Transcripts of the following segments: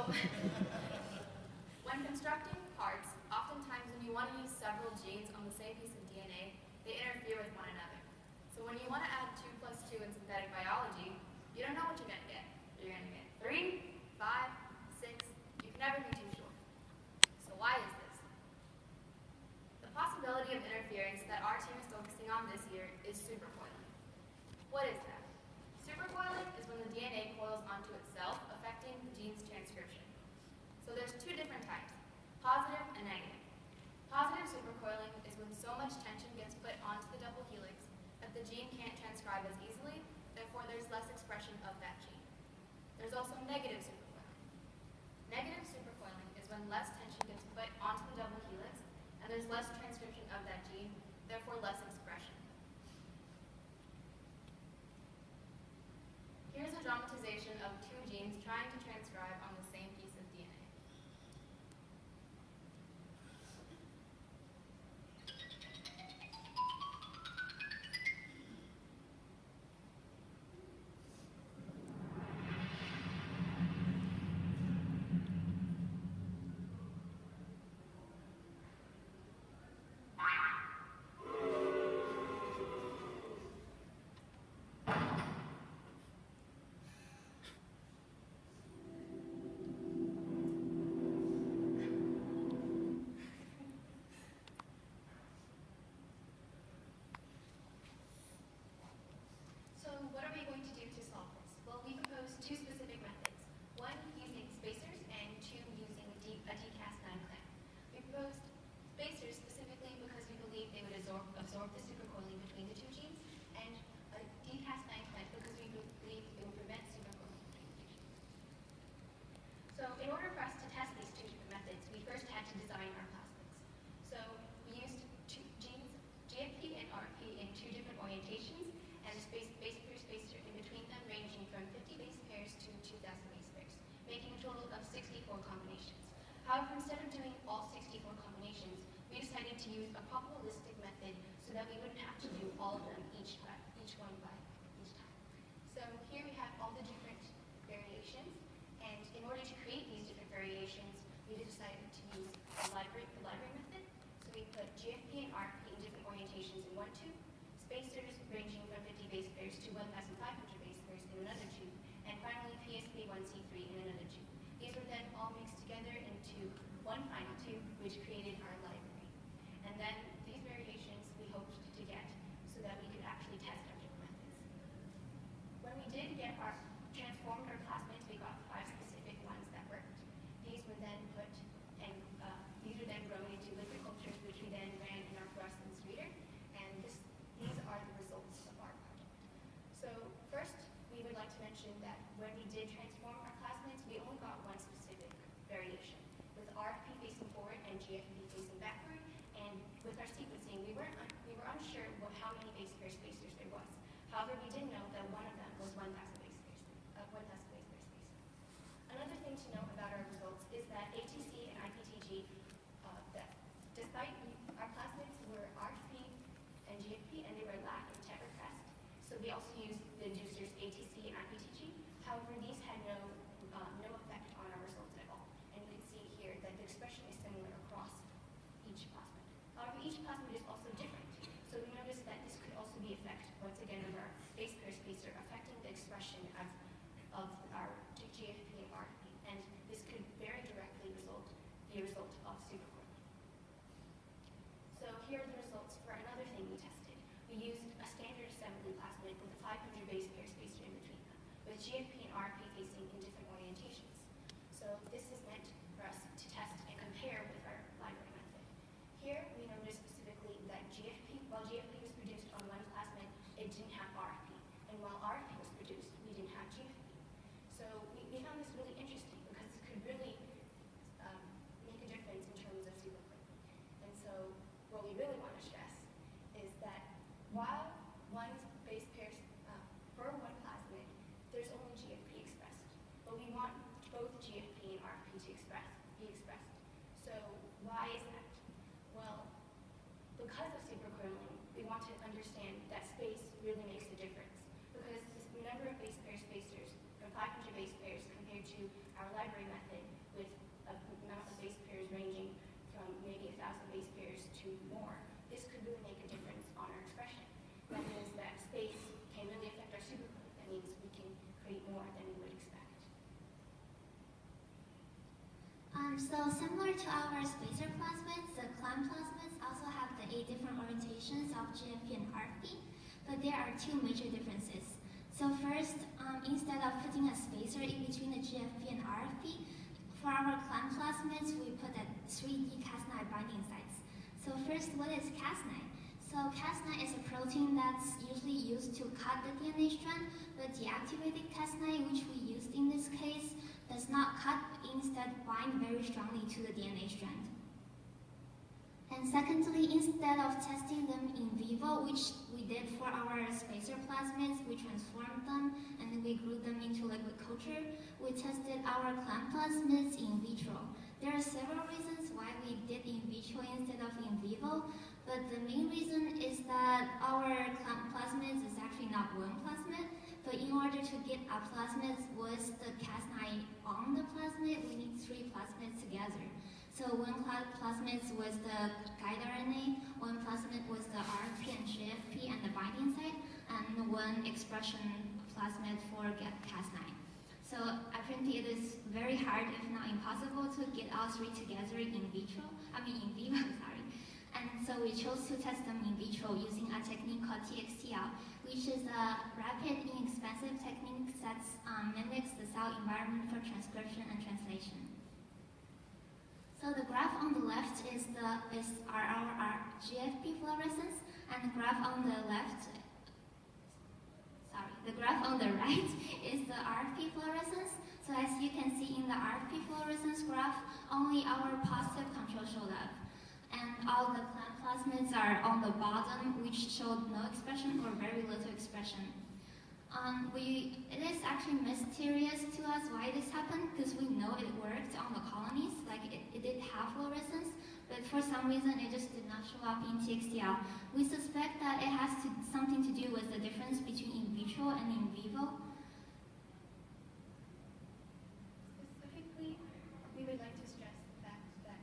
So, when constructing parts, oftentimes when you want to use several genes on the same piece of DNA, they interfere with one another. So when you want to add 2 plus 2 in synthetic biology, you don't know what you're going to get. You're going to get 3, 5, 6, you can never be too sure. So why is this? The possibility of interference that our team is focusing on this year is supercoiling. What is that? Supercoiling is when the DNA coils onto itself, affecting the gene's transcription. So there's 2 different types, positive and negative. Positive supercoiling is when so much tension gets put onto the double helix that the gene can't transcribe as easily, therefore there's less expression of that gene. There's also negative supercoiling. Negative supercoiling is when less tension gets put onto the double helix and there's less transcription of that gene, therefore less expression. Here's a dramatization of 2 genes trying to transcribe on the same piece of DNA. What are we going to do to solve this? Well, we proposed 2 specific methods. 1 using spacers and 2 using a Cas9 clamp. We proposed spacers specifically because we believe they would absorb the supercoiling between the 2 genes, and a Cas9 clamp because we believe it would prevent supercoiling between the 2 genes. So in order for us to test these 2 different methods, we first had to design our plasmids. So we used 2 genes, GFP and RP, in 2 different orientations, and a base pair spacer in between them ranging from 50 base pairs to 2,000 base pairs, making a total of 64 combinations. However, instead of doing all 64 combinations, we decided to use a probabilistic method so that we wouldn't have to do all of them each one by each time. So here we have all the different variations, and in order to create these different variations, we decided to use the library method. So we put GFP and RP in different orientations in one tube, spacers ranging from 50 base pairs to 1,500 base pairs in another tube, and finally PSP1C3 in another tube. These were then all mixed together into one final tube, which created our library. And then these variations we hoped to get so that we could actually test our different methods. When we did get transformed our plasmids, we got 5 specific ones that worked. These were then grown into liquid cultures, which we then ran in our fluorescence reader, and these are the results of our project. So first, we would like to mention that when we did transform our plasmids, we only got 1 specific variation, with RFP facing forward and GFP facing backward. And with our sequencing, we were unsure how many base pair spacers there was. However, we did know that one of them was 1,000 base pairs spacer. Another thing to note about our results is that ATC and IPTG, that despite our plasmids were RFP and GFP, and they were lac and tetracrest, so we also used the inducers ATC and IPTG. However, these had no effect on our results at all. And you can see here that the expression is similar across each plasmid. However, each plasmid is also different. So we noticed that this could also be effect, once again, of our base pair spacer, affecting the expression of our GFP and RFP. And this could very directly be a result of supercoiling. So here are the results for another thing we tested. We used a standard assembly plasmid with a 500 base pair spacer in between them, with GFP and RP facing in different orientations. So this is meant for us to test and compare with our library method. Here we noticed specifically that while GFP was produced on one plasmid, it didn't have RFP. And while RFP was produced, we didn't have GFP. So we found this really interesting because this could really make a difference in terms of supercoiling. And so what we really want to stress is that while one base pair for one plasmid, there's only GFP expressed, but we want both GFP and RFP to be expressed. So why is that? Well, because of supercoiling, we want to understand that space really makes a difference. Because the number of base pair spacers from 500 base pairs compared to our library method So similar to our spacer plasmids, the clamp plasmids also have the 8 different orientations of GFP and RFP, but there are 2 major differences. So first, instead of putting a spacer in between the GFP and RFP, for our clamp plasmids, we put a 3D Cas9 binding sites. So first, what is Cas9? So Cas9 is a protein that's usually used to cut the DNA strand, but deactivated Cas9, which we used in this case, does not cut, instead bind very strongly to the DNA strand. And secondly, instead of testing them in vivo, which we did for our spacer plasmids, we transformed them and then we grew them into liquid culture, we tested our clamp plasmids in vitro. There are several reasons why we did in vitro instead of in vivo, but the main reason is that our clamp plasmids is actually not one plasmid, but in order to get a plasmid with the Cas9 on the plasmid, we need 3 plasmids together. So one plasmid was the guide RNA, one plasmid was the RFP and GFP and the binding site, and one expression plasmid for Cas9. So apparently it is very hard, if not impossible, to get all 3 together in vivo, sorry. And so we chose to test them in vitro using a technique called TXTL, which is a rapid, inexpensive technique that mimics the cell environment for transcription and translation. So the graph on the left is our GFP fluorescence, and the graph on the right is the RFP fluorescence. So as you can see in the RFP fluorescence graph, only our positive control showed up. And all the clamp plasmids are on the bottom, which showed no expression or very little expression. It is actually mysterious to us why this happened, because we know it worked on the colonies, like it did have fluorescence, but for some reason it just did not show up in TXTL. We suspect that it has something to do with the difference between in vitro and in vivo. Specifically, we would like to stress the fact that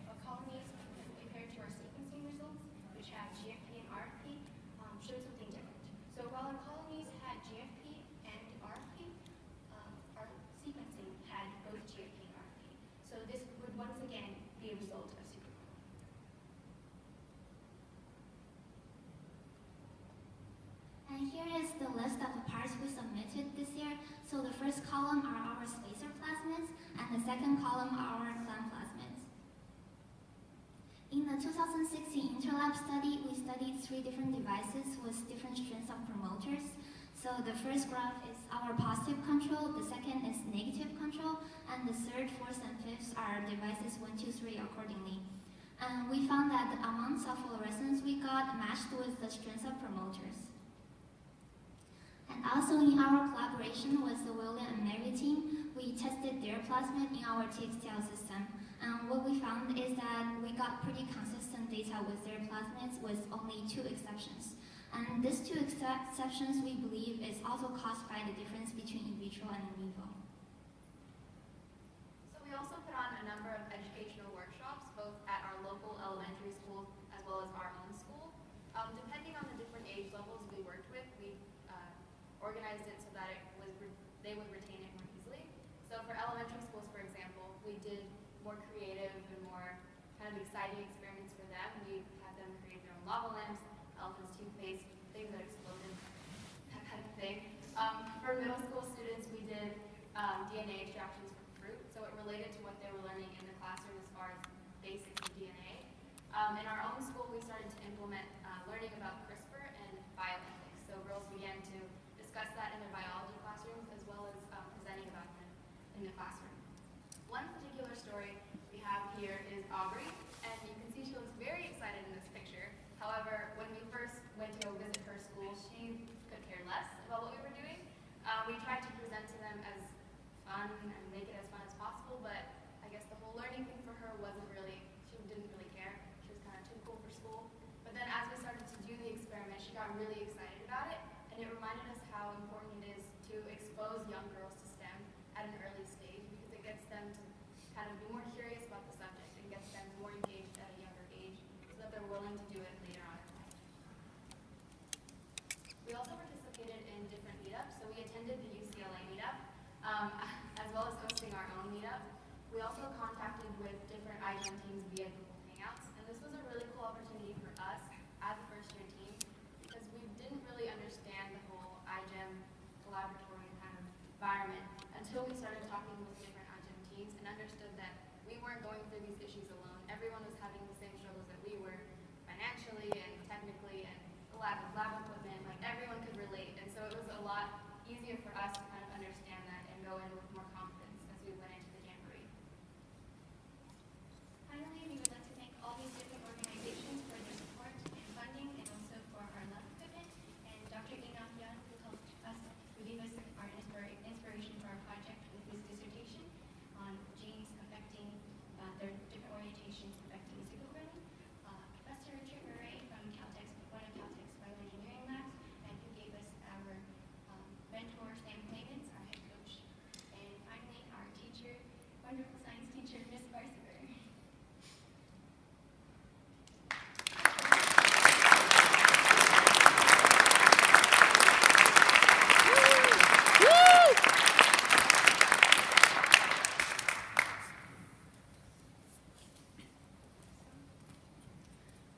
our colonies, compared to our sequencing results, which have GFP and RFP, showed something different. So while our colonies had GFP and RFP, our sequencing had both GFP and RFP. So this would once again be a result of superclone. And here is the list of the parts we submitted this year. So the first column are our spacer plasmids, and the second column are our clamp plasmids. In the 2016 Interlab study, we studied 3 different devices with different strengths of promoters. So the first graph is our positive control, the second is negative control, and the third, fourth, and fifth are devices 1, 2, 3 accordingly. And we found that the amounts of fluorescence we got matched with the strengths of promoters. And also in our collaboration with the William and Mary team, we tested their plasmid in our TXTL system. And what we found is that we got pretty consistent data with their plasmids with only 2 exceptions. And these 2 exceptions we believe is also caused by the difference between in vitro and in vivo. So we also put on a number of educational workshops, both at our local elementary school as well as our own school. Depending on the different age levels we worked with, we organized it so that they would retain it more easily. So for elementary schools, for example, we did more creative and more kind of exciting experiments for them. We had them create their own lava lamps, elephant's toothpaste, things that exploded, that kind of thing. For middle school students, we did DNA extractions from fruit, so it related to what they were learning in the classroom as far as basics of DNA. In our own school, we started to implement learning about CRISPR and bioethics. So girls began to discuss that in their biology classrooms as well as presenting about them in the classroom. One particular story we have here is Aubrey, and you can see she looks very excited in this picture. However, when we first went to go visit her school, she could care less about what we were doing. We tried to present to them as fun and make it as fun as possible, but I guess the whole learning thing for her she didn't really care. She was kind of too cool for school. But then as we started to do the experiment, she got really excited about it, and it reminded us how important it is to expose young girls to STEM at an early stage, because it gets them to kind of be more curious about the subject and gets them more engaged at a younger age so that they're willing to do it later on in life. We also participated in different meetups. So we attended the UCLA meetup, as well as hosting our own meetup. We iGEM teams via Google Hangouts. And this was a really cool opportunity for us as a first-year team because we didn't really understand the whole iGEM collaboratory kind of environment until we started talking with different iGEM teams and understood that we weren't going through these issues alone. Everyone was having the same struggles that we were financially and technically and the lack of lab equipment. Like everyone could relate. And so it was a lot easier for us to kind of understand that and go in with more confidence as we went into the Jamboree. Finally, we would like to thank all these different organizations for their support and funding and also for our lab equipment. And Dr. Enoch Young, who gave us our inspiration for our project with his dissertation on genes affecting their different orientations affecting supergrowing. Professor Richard Murray from Caltech's, one of Caltech's bioengineering labs, and who gave us our mentor, Sam Clemens, our head coach. And finally, our teacher, wonderful science teacher, Miss Barsiver.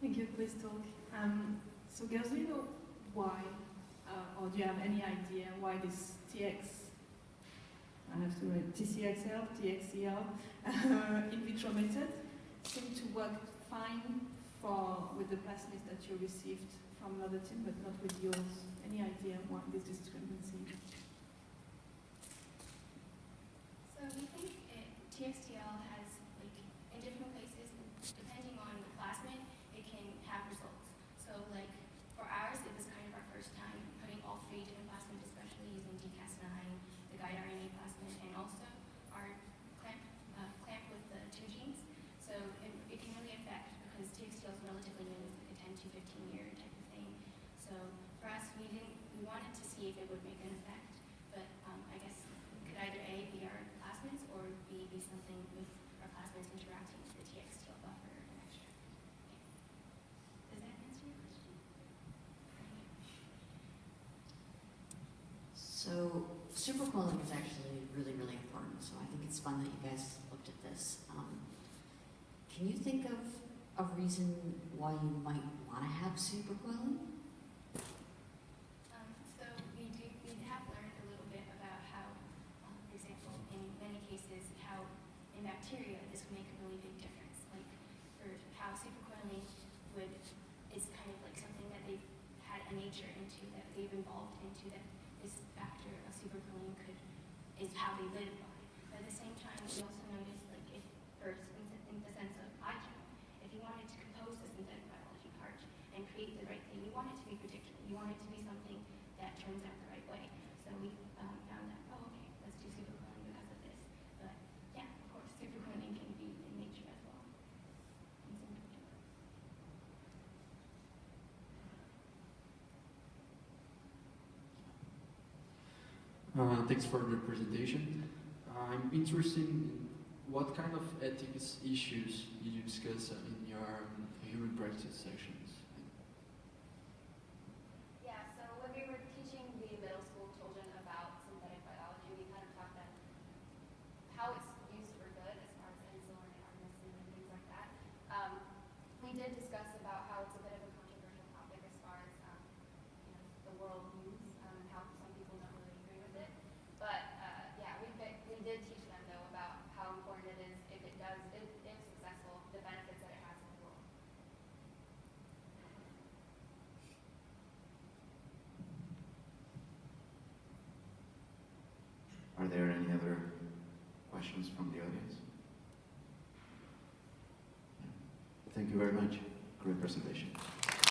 Thank you for this talk. So girls, do you know why, or do you have any idea why this I have to write TCXL, TXCL, in vitro method seemed to work fine with the plasmids that you received from another team, but not with yours? Any idea why this discrepancy? So we think TXTL has, like, in different places, depending on the plasmid, it can have results. So, like, for ours, it was kind of our first time putting all 3 different plasmids, especially using DCAS9, the guide RNA plasmid, and also our clamp with the 2 genes. So it can really affect, because TXTL is relatively new, it's like a 10 to 15 year type of thing. So for us, we wanted to see if it would make an effect, but I guess it could either A, be our plasmids, or B, be something with our plasmids interacting with the TXTL buffer and extract. Does that answer your question? So supercoiling is actually really, really important. So I think it's fun that you guys looked at this. Can you think of a reason why you might want to have supercoiling? So we have learned a little bit about how, for example, in many cases, how in bacteria this would make a really big difference. Like for how supercoiling is kind of like something that they've had a nature into, that they've evolved into, that this factor of supercoiling is how they live by. But at the same time, we also noticed, like, if first in the sense of iGEM, if you wanted to compose the synthetic biology part and create the right thing, you want it to be predictable. You want it to be something that turns out the right way. So we found that, oh, okay, let's do supercoiling because of this. But yeah, of course, supercoiling can be in nature as well. Thanks for the presentation. I'm interested in what kind of ethics issues did you discuss in your human practice sections? Yeah, so when we were teaching the middle school children about synthetic biology, we kind of taught them how it's used for good as far as insulin and artemisinin and things like that. We did discuss about how it's a bit of a controversial topic as far as the world news and how some people don't really agree with it. But yeah, we did teach them though about how important it is if successful, the benefits that it has in the world. Are there any other questions from the audience? Thank you very much. Great presentation.